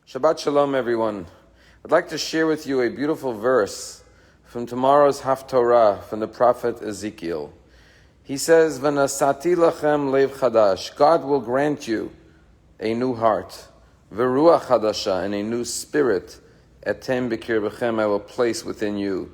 Shabbat Shalom, everyone. I'd like to share with you a beautiful verse from tomorrow's Haftorah from the prophet Ezekiel. He says, "V'nasati lachem lev chadash." God will grant you a new heart, v'ruach chadasha, and a new spirit. Etem b'kirbechem, I will place within you.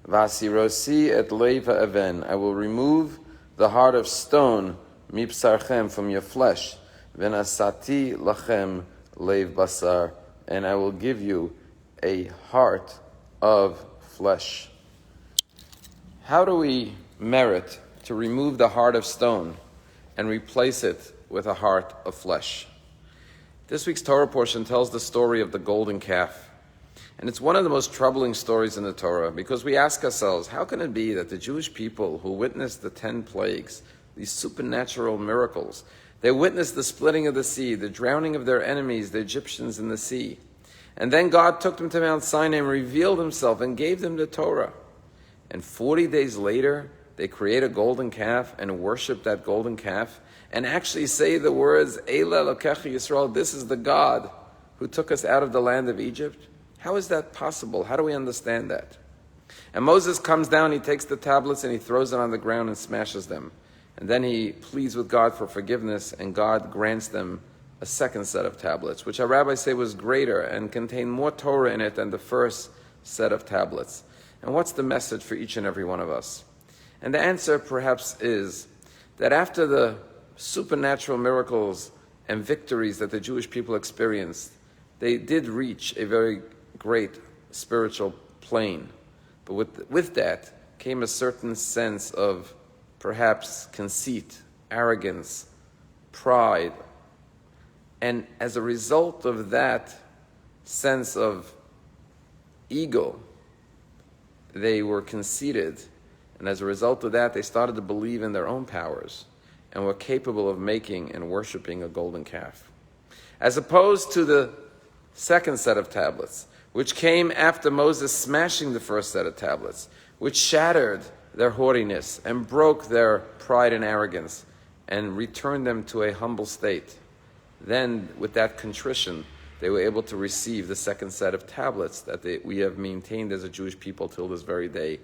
V'asirosi et lev ha'even, I will remove the heart of stone, mipsarchem, from your flesh. V'nasati lachem lev basar, and I will give you a heart of flesh. How do we merit to remove the heart of stone and replace it with a heart of flesh? This week's Torah portion tells the story of the golden calf. And it's one of the most troubling stories in the Torah, because we ask ourselves, how can it be that the Jewish people who witnessed the 10 plagues, these supernatural miracles, they witnessed the splitting of the sea, the drowning of their enemies, the Egyptians, in the sea. And then God took them to Mount Sinai and revealed himself and gave them the Torah. And 40 days later, they create a golden calf and worship that golden calf and actually say the words, Eila Elokecha Yisrael, this is the God who took us out of the land of Egypt. How is that possible? How do we understand that? And Moses comes down, he takes the tablets and he throws it on the ground and smashes them. And then he pleads with God for forgiveness, and God grants them a second set of tablets, which our rabbis say was greater and contained more Torah in it than the first set of tablets. And what's the message for each and every one of us? And the answer perhaps is that after the supernatural miracles and victories that the Jewish people experienced, they did reach a very great spiritual plane. But with that came a certain sense of perhaps conceit, arrogance, pride. And as a result of that sense of ego, they were conceited. And as a result of that, they started to believe in their own powers and were capable of making and worshiping a golden calf. As opposed to the second set of tablets, which came after Moses smashing the first set of tablets, which shattered their haughtiness and broke their pride and arrogance and returned them to a humble state. Then, with that contrition, they were able to receive the second set of tablets that we have maintained as a Jewish people till this very day.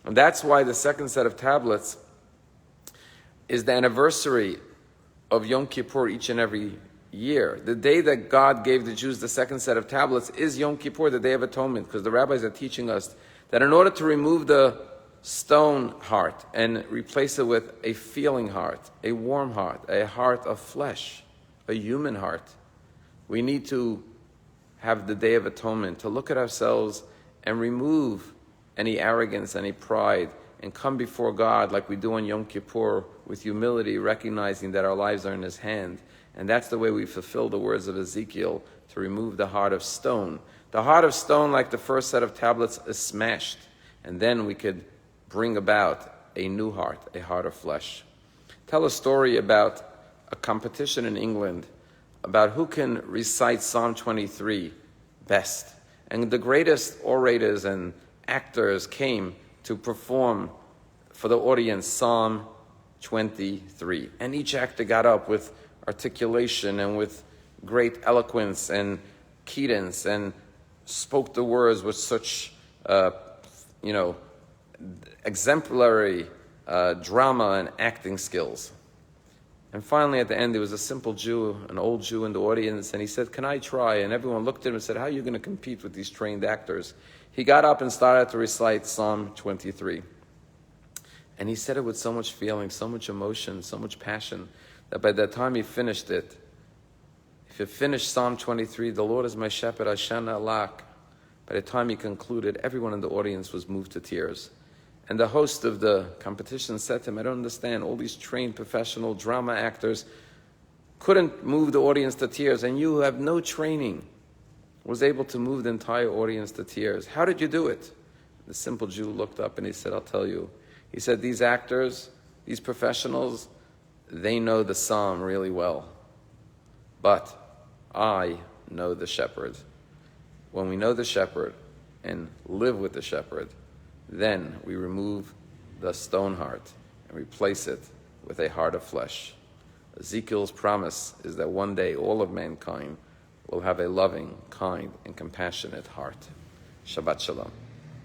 And that's why the second set of tablets is the anniversary of Yom Kippur each and every year. The day that God gave the Jews the second set of tablets is Yom Kippur, the Day of Atonement, because the rabbis are teaching us that in order to remove the stone heart and replace it with a feeling heart, a warm heart, a heart of flesh, a human heart, we need to have the Day of Atonement, to look at ourselves and remove any arrogance, any pride, and come before God like we do on Yom Kippur with humility, recognizing that our lives are in His hand. And that's the way we fulfill the words of Ezekiel, to remove the heart of stone. The heart of stone, like the first set of tablets, is smashed. And then we could bring about a new heart, a heart of flesh. Tell a story about a competition in England about who can recite Psalm 23 best. And the greatest orators and actors came to perform for the audience Psalm 23. And each actor got up with articulation and with great eloquence and cadence and spoke the words with such, exemplary drama and acting skills. And finally, at the end, there was a simple Jew, an old Jew in the audience, and he said, "Can I try?" And everyone looked at him and said, "How are you going to compete with these trained actors?" He got up and started to recite Psalm 23. And he said it with so much feeling, so much emotion, so much passion, that by the time he finished it, if he finished Psalm 23, "The Lord is my shepherd, I shall not lack," by the time he concluded, everyone in the audience was moved to tears. And the host of the competition said to him, "I don't understand, all these trained professional drama actors couldn't move the audience to tears, and you who have no training was able to move the entire audience to tears. How did you do it?" The simple Jew looked up and he said, "I'll tell you." He said, "These actors, these professionals, they know the psalm really well. But I know the shepherd. When we know the shepherd and live with the shepherd, then we remove the stone heart and replace it with a heart of flesh." Ezekiel's promise is that one day all of mankind will have a loving, kind, and compassionate heart. Shabbat Shalom.